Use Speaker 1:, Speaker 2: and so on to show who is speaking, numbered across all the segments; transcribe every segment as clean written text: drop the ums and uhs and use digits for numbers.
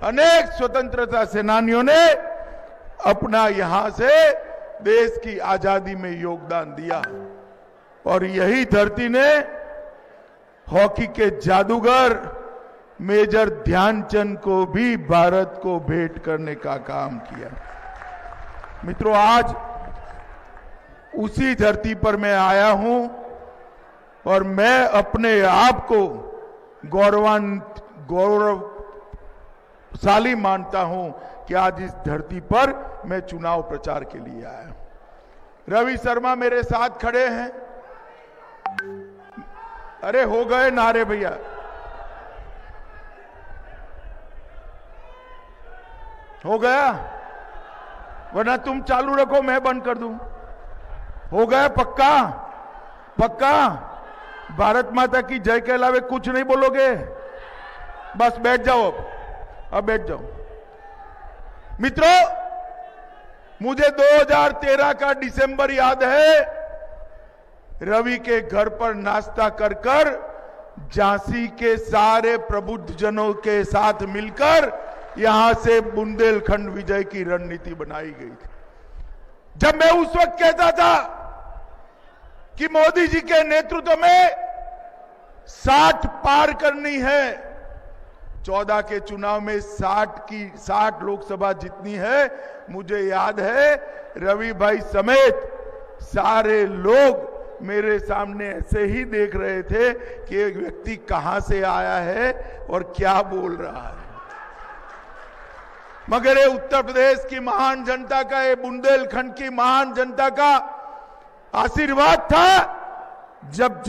Speaker 1: अनेक स्वतंत्रता सेनानियों ने अपना यहां से देश की आजादी में योगदान दिया और यही धरती ने हॉकी के जादूगर मेजर ध्यानचंद को भी भारत को भेंट करने का काम किया। मित्रों, आज उसी धरती पर मैं आया हूं और मैं अपने आप को गौरवशाली मानता हूं कि आज इस धरती पर मैं चुनाव प्रचार के लिए आया हूं। रवि शर्मा मेरे साथ खड़े हैं। अरे हो गए नारे भैया। हो गया, वरना तुम चालू रखो, मैं बंद कर दूं। हो गया पक्का? पक्का? भारत माता की जय के अलावे कुछ नहीं बोलोगे? बस बैठ जाओ, अब बैठ जाओ। मित्रों, मुझे 2013 का दिसंबर याद है। रवि के घर पर नाश्ता कर कर झांसी के सारे प्रबुद्धजनों के साथ मिलकर यहां से बुंदेलखंड विजय की रणनीति बनाई गई थी। जब मैं उस वक्त कहता था कि मोदी जी के नेतृत्व में 60 पार करनी है, 14 के चुनाव में 60 लोकसभा जितनी है, मुझे याद है रवि भाई समेत सारे लोग मेरे सामने ऐसे ही देख रहे थे कि एक व्यक्ति कहां से आया है और क्या बोल रहा है। मगर ये उत्तर प्रदेश की महान जनता का, ये बुंदेलखंड की महान जनता का आशीर्वाद था। जब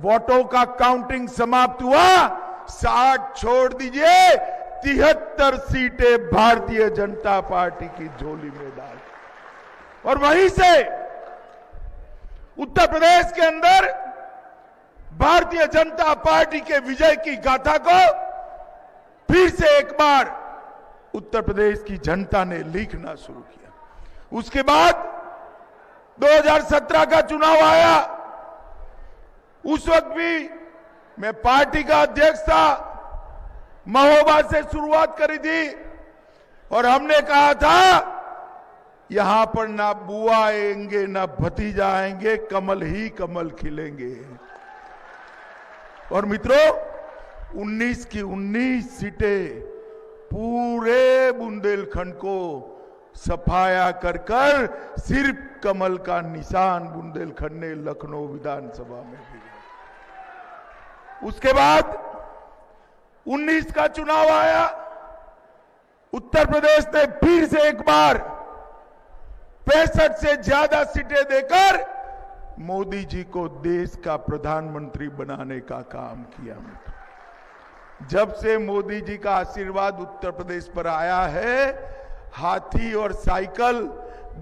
Speaker 1: वोटों का काउंटिंग समाप्त हुआ, 60 छोड़ दीजिए, 73 सीटें भारतीय जनता पार्टी की झोली में डाल और वहीं से उत्तर प्रदेश के अंदर भारतीय जनता पार्टी के विजय की गाथा को फिर से एक बार उत्तर प्रदेश की जनता ने लिखना शुरू किया। उसके बाद 2017 का चुनाव आया। उस वक्त भी मैं पार्टी का अध्यक्ष था। महोबा से शुरुआत करी थी और हमने कहा था यहां पर ना बुआ आएंगे ना भतीजा आएंगे, कमल ही कमल खिलेंगे। और मित्रों, 19 की 19 सीटें पूरे बुंदेलखंड को सफाया कर सिर्फ कमल का निशान बुंदेलखंड ने लखनऊ विधानसभा में दिया। उसके बाद 19 का चुनाव आया। उत्तर प्रदेश ने फिर से एक बार 65 से ज्यादा सीटें देकर मोदी जी को देश का प्रधानमंत्री बनाने का काम किया। जब से मोदी जी का आशीर्वाद उत्तर प्रदेश पर आया है, हाथी और साइकिल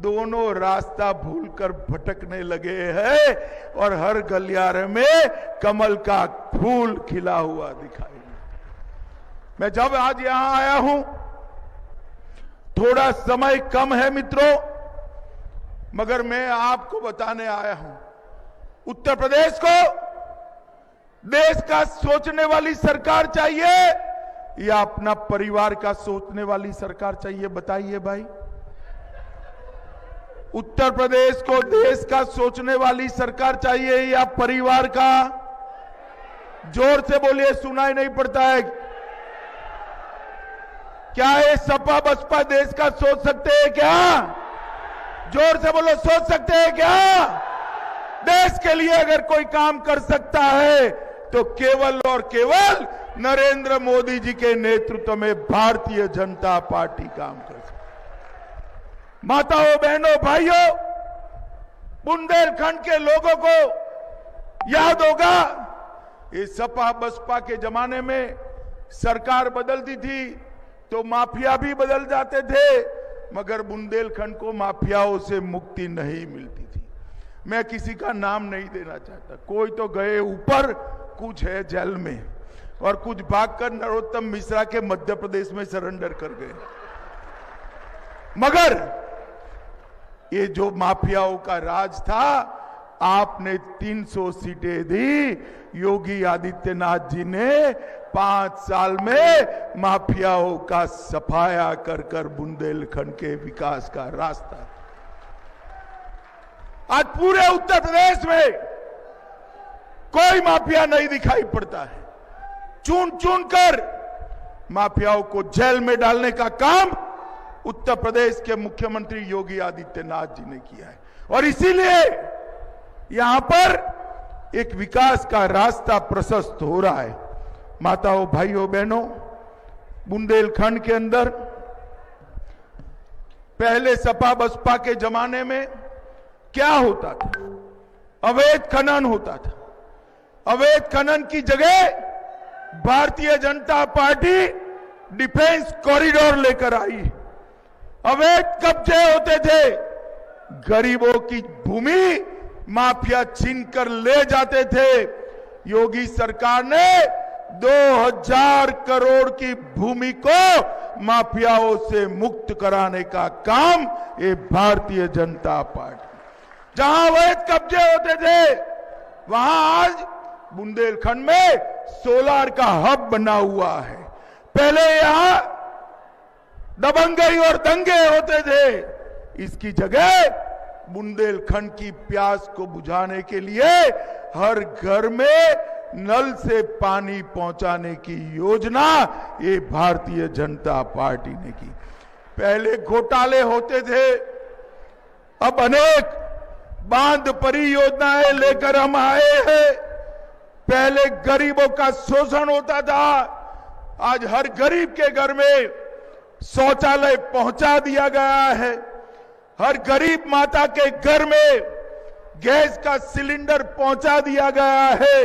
Speaker 1: दोनों रास्ता भूलकर भटकने लगे हैं और हर गलियारे में कमल का फूल खिला हुआ दिखाई। मैं जब आज यहां आया हूं, थोड़ा समय कम है मित्रों, मगर मैं आपको बताने आया हूं, उत्तर प्रदेश को देश का सोचने वाली सरकार चाहिए या अपना परिवार का सोचने वाली सरकार चाहिए? बताइए भाई। उत्तर प्रदेश को देश का सोचने वाली सरकार चाहिए या परिवार का? जोर से बोलिए, सुनाई नहीं पड़ता है। क्या ये सपा बसपा देश का सोच सकते हैं क्या? जोर से बोलो, सोच सकते हैं क्या? देश के लिए अगर कोई काम कर सकता है तो केवल और केवल नरेंद्र मोदी जी के नेतृत्व में भारतीय जनता पार्टी काम कर सकती है। माताओं, बहनों, भाइयों, बुंदेलखंड के लोगों को याद होगा, ये सपा बसपा के जमाने में सरकार बदलती थी तो माफिया भी बदल जाते थे, मगर बुंदेलखंड को माफियाओं से मुक्ति नहीं मिलती थी। मैं किसी का नाम नहीं देना चाहता। कोई तो गए ऊपर, कुछ है जेल में और कुछ भागकर नरोत्तम मिश्रा के मध्य प्रदेश में सरेंडर कर गए। मगर ये जो माफियाओं का राज था, आपने 300 सीटें दी। योगी आदित्यनाथ जी ने 5 साल में माफियाओं का सफाया कर कर बुंदेलखंड के विकास का रास्ता। आज पूरे उत्तर प्रदेश में कोई माफिया नहीं दिखाई पड़ता है। चुन चुन कर माफियाओं को जेल में डालने का काम उत्तर प्रदेश के मुख्यमंत्री योगी आदित्यनाथ जी ने किया है। और इसीलिए यहां पर एक विकास का रास्ता प्रशस्त हो रहा है। माताओं, भाइयों, बहनों, बुंदेलखंड के अंदर पहले सपा बसपा के जमाने में क्या होता था? अवैध खनन होता था। अवैध खनन की जगह Bharatiya Janata party defence corridor लेकर आई। अवैध कब्जे होते थे, गरीबों की भूमि माफिया छीनकर ले जाते थे। योगी सरकार ने 2000 करोड़ की भूमि को माफियाओं से मुक्त कराने का काम ये भारतीय जनता पार्टी। जहां अवैध कब्जे होते थे वहां आज बुंदेलखंड में सोलार का हब बना हुआ है। पहले यहां दबंगई और दंगे होते थे। इसकी जगह बुंदेलखंड की प्यास को बुझाने के लिए हर घर में नल से पानी पहुंचाने की योजना ये भारतीय जनता पार्टी ने की। पहले घोटाले होते थे, अब अनेक बांध परियोजनाएं लेकर हम आए हैं। पहले गरीबों का शोषण होता था, आज हर गरीब के घर में शौचालय पहुंचा दिया गया है। हर गरीब माता के घर में गैस का सिलेंडर पहुंचा दिया गया है।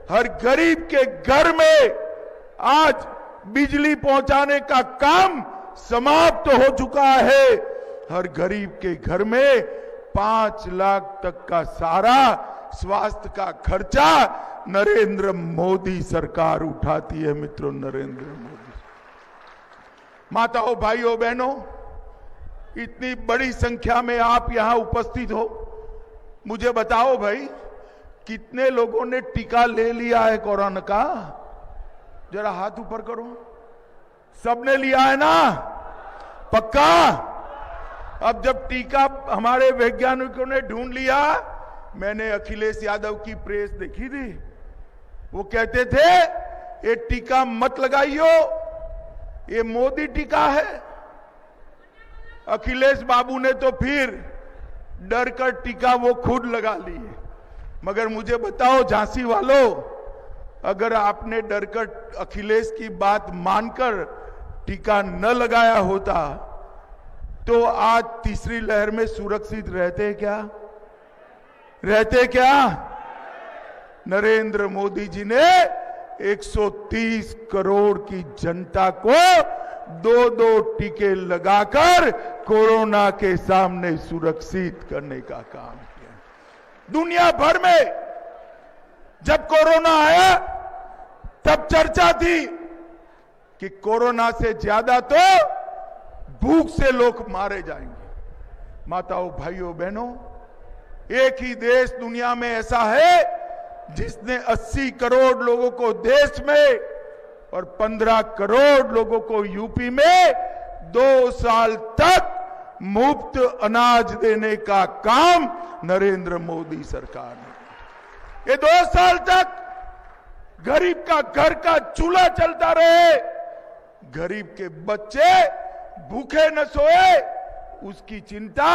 Speaker 1: हर गरीब के घर में आज बिजली पहुंचाने का काम समाप्त हो चुका है। हर गरीब के घर में 5 लाख तक का सारा स्वास्थ्य का खर्चा नरेंद्र मोदी सरकार उठाती है। मित्रों, नरेंद्र मोदी। माताओं, भाइयों, बहनों, इतनी बड़ी संख्या में आप यहां उपस्थित हो, मुझे बताओ भाई, कितने लोगों ने टीका ले लिया है कोरोना का? जरा हाथ ऊपर करो। सबने लिया है ना? पक्का? अब जब टीका हमारे वैज्ञानिकों ने ढूंढ लिया, मैंने अखिलेश यादव की प्रेस देखी थी, वो कहते थे ये टीका मत लगाइयो, ये मोदी टीका है। अखिलेश बाबू ने तो फिर डर कर टीका वो खुद लगा लिए। मगर मुझे बताओ झांसी वालों, अगर आपने डरकर अखिलेश की बात मानकर टीका न लगाया होता तो आज तीसरी लहर में सुरक्षित रहते क्या? रहते क्या? नरेंद्र मोदी जी ने 130 करोड़ की जनता को 2-2 टीके लगाकर कोरोना के सामने सुरक्षित करने का काम किया। दुनिया भर में जब कोरोना आया तब चर्चा थी कि कोरोना से ज्यादा तो भूख से लोग मारे जाएंगे। माताओं, भाइयों, बहनों, एक ही देश दुनिया में ऐसा है जिसने 80 करोड़ लोगों को देश में और 15 करोड़ लोगों को यूपी में 2 साल तक मुफ्त अनाज देने का काम नरेंद्र मोदी सरकार ने। ये 2 साल तक गरीब का घर का चूल्हा चलता रहे, गरीब के बच्चे भूखे न सोए, उसकी चिंता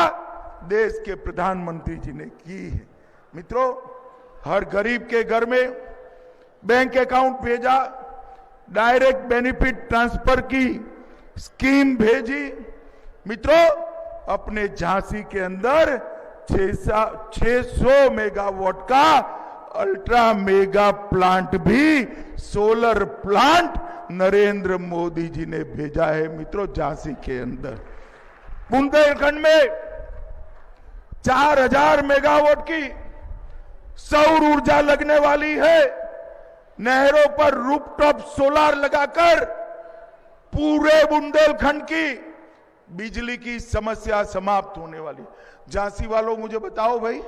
Speaker 1: देश के प्रधानमंत्री जी ने की है। मित्रों, हर गरीब के घर में बैंक अकाउंट भेजा, डायरेक्ट बेनिफिट ट्रांसफर की स्कीम भेजी। मित्रों, अपने झांसी के अंदर 600 मेगावाट का अल्ट्रा मेगा प्लांट भी, सोलर प्लांट नरेंद्र मोदी जी ने भेजा है। मित्रों, झांसी के अंदर बुंदेलखंड में 4000 मेगावाट की सौर ऊर्जा लगने वाली है। नहरों पर रूफटॉप सोलार लगाकर पूरे बुंदेलखंड की बिजली की समस्या समाप्त होने वाली। झांसी वालों, मुझे बताओ भाई,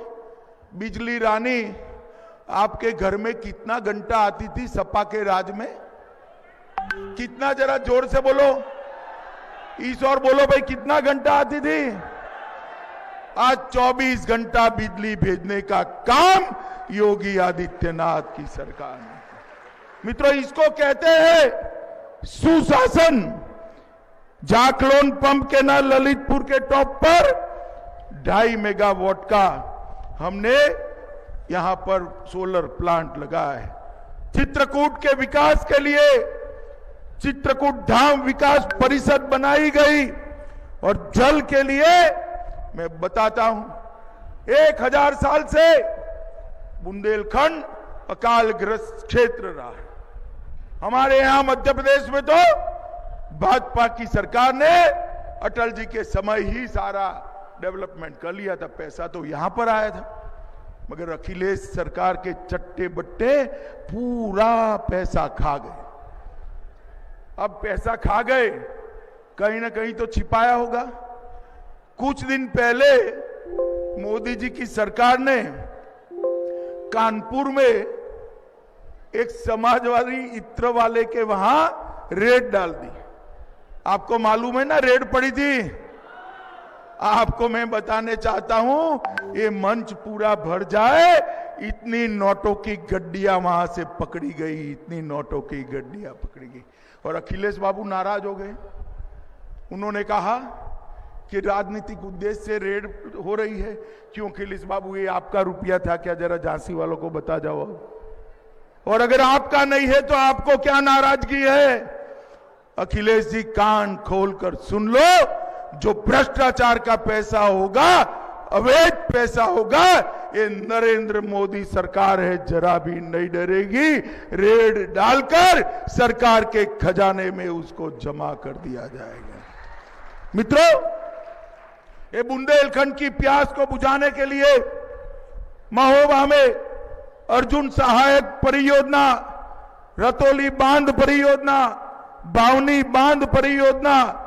Speaker 1: बिजली रानी आपके घर में कितना घंटा आती थी सपा के राज में? कितना, जरा जोर से बोलो, इस और बोलो भाई, कितना घंटा आती थी? आज 24 घंटा बिजली भेजने का काम योगी आदित्यनाथ की सरकार ने। मित्रों, इसको कहते हैं सुशासन। जाखलोन पंप के ना ललितपुर के टॉप पर 2.5 मेगावाट का हमने यहां पर सोलर प्लांट लगाया है। चित्रकूट के विकास के लिए चित्रकूट धाम विकास परिषद बनाई गई और जल के लिए मैं बताता हूं 1000 साल से बुंदेलखंड अकालग्रस्त क्षेत्र रहा है। हमारे यहां मध्य प्रदेश में तो भाजपा की सरकार ने अटल जी के समय ही सारा डेवलपमेंट कर लिया था, पैसा तो यहां पर आया था, मगर अखिलेश सरकार के चट्टे बट्टे पूरा पैसा खा गए। अब पैसा खा गए, कहीं ना कहीं तो छिपाया होगा। कुछ दिन पहले मोदी जी की सरकार ने कानपुर में एक समाजवादी इत्र वाले के वहां रेड डाल दी। आपको मालूम है ना, रेड पड़ी थी। आपको मैं बताने चाहता हूं, ये मंच पूरा भर जाए, इतनी नोटों की गड्डियां वहां से पकड़ी गई, इतनी नोटों की गड्डियां पकड़ी गई। और अखिलेश बाबू नाराज हो गए। उन्होंने कहा कि राजनीतिक उद्देश्य से रेड हो रही है। क्यों अखिलेश बाबू, ये आपका रुपया था क्या? जरा झांसी वालों को बता जाओ। और अगर आपका नहीं है तो आपको क्या नाराजगी है? अखिलेश जी, कान खोलकर सुन लो, जो भ्रष्टाचार का पैसा होगा, अवैध पैसा होगा, ये नरेंद्र मोदी सरकार है, जरा भी नहीं डरेगी। रेड डालकर सरकार के खजाने में उसको जमा कर दिया जाएगा। मित्रों, ये बुंदेलखंड की प्यास को बुझाने के लिए महोबा में अर्जुन सहायक परियोजना, रतौली बांध परियोजना, बावनी बांध परियोजना,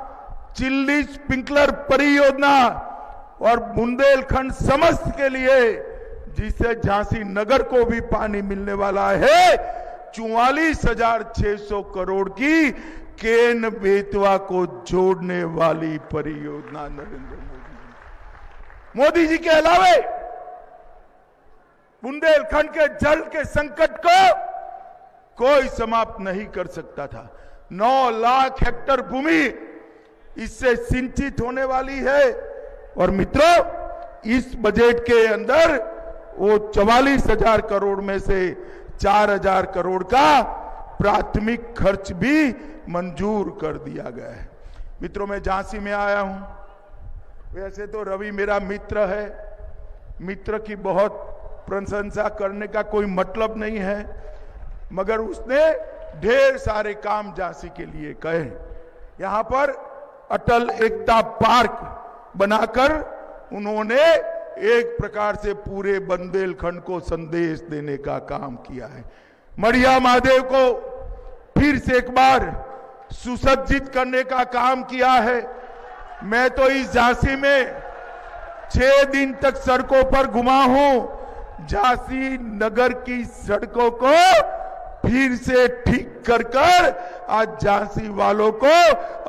Speaker 1: चिल्ली स्प्रिंकलर परियोजना और बुंदेलखंड समस्त के लिए, जिससे झांसी नगर को भी पानी मिलने वाला है, 44,600 करोड़ की केन बेतवा को जोड़ने वाली परियोजना नरेंद्र मोदी जी के अलावे बुंदेलखंड के जल के संकट को कोई समाप्त नहीं कर सकता था। 9 लाख हेक्टेयर भूमि इससे सिंचित होने वाली है। और मित्रों, इस बजट के अंदर वो 44,000 करोड़ में से 4,000 करोड़ का प्राथमिक खर्च भी मंजूर कर दिया गया है। मित्रों, मैं झांसी में आया हूं। वैसे तो रवि मेरा मित्र है, मित्र की बहुत प्रशंसा करने का कोई मतलब नहीं है, मगर उसने ढेर सारे काम झांसी के लिए कहे। यहां पर अटल एकता पार्क बनाकर उन्होंने एक प्रकार से पूरे बुंदेलखंड को संदेश देने का काम किया है। मढ़िया महादेव को फिर से एक बार सुसज्जित करने का काम किया है। मैं तो इस झांसी में 6 दिन तक सड़कों पर घुमा हूं। झांसी नगर की सड़कों को फिर से ठीक कर आज झांसी वालों को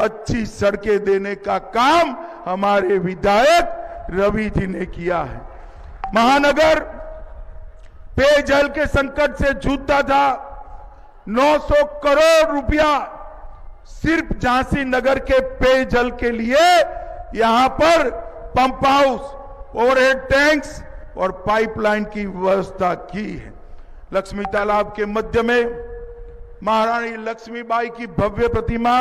Speaker 1: अच्छी सड़कें देने का काम हमारे विधायक रवि जी ने किया है। महानगर पेयजल के संकट से जूझता था। 900 करोड़ रुपया सिर्फ झांसी नगर के पेयजल के लिए यहां पर पंप हाउस, ओवरहेड टैंक्स और पाइपलाइन की व्यवस्था की है। लक्ष्मी तालाब के मध्य में महारानी लक्ष्मीबाई की भव्य प्रतिमा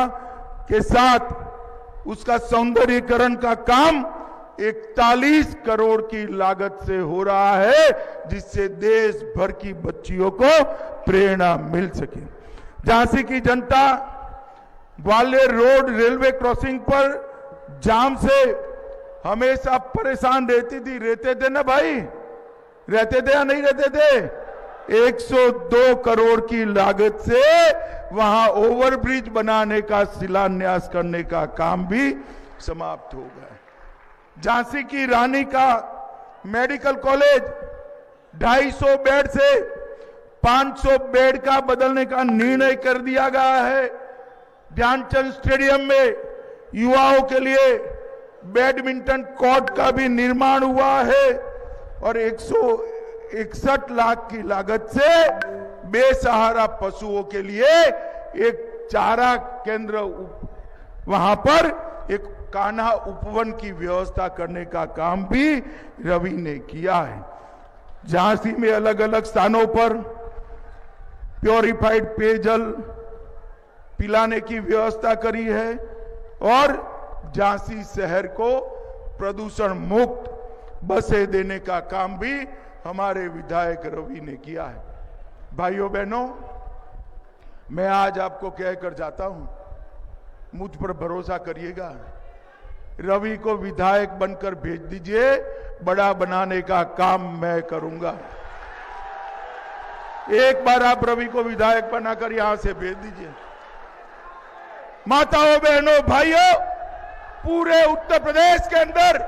Speaker 1: के साथ उसका सौंदर्यीकरण का काम 41 करोड़ की लागत से हो रहा है, जिससे देश भर की बच्चियों को प्रेरणा मिल सके। झांसी की जनता ग्वालियर रोड रेलवे क्रॉसिंग पर जाम से हमेशा परेशान रहती थी। रहते थे ना भाई? रहते थे या नहीं रहते थे? 102 करोड़ की लागत से वहां ओवरब्रिज बनाने का शिलान्यास करने का काम भी समाप्त हो गया। झांसी की रानी का मेडिकल कॉलेज 250 बेड से 500 बेड का बदलने का निर्णय कर दिया गया है। ध्यानचंद स्टेडियम में युवाओं के लिए बैडमिंटन कोर्ट का भी निर्माण हुआ है और 161 लाख की लागत से बेसहारा पशुओं के लिए एक चारा केंद्र, वहां पर एक कान्हा उपवन की व्यवस्था करने का काम भी रवि ने किया है। झांसी में अलग अलग स्थानों पर प्योरिफाइड पेयजल पिलाने की व्यवस्था करी है और झांसी शहर को प्रदूषण मुक्त बसें देने का काम भी हमारे विधायक रवि ने किया है। भाइयों बहनों, मैं आज आपको कहकर जाता हूं, मुझ पर भरोसा करिएगा, रवि को विधायक बनकर भेज दीजिए, बड़ा बनाने का काम मैं करूंगा। एक बार आप रवि को विधायक बनाकर यहां से भेज दीजिए। माताओं, बहनों, भाइयों, पूरे उत्तर प्रदेश के अंदर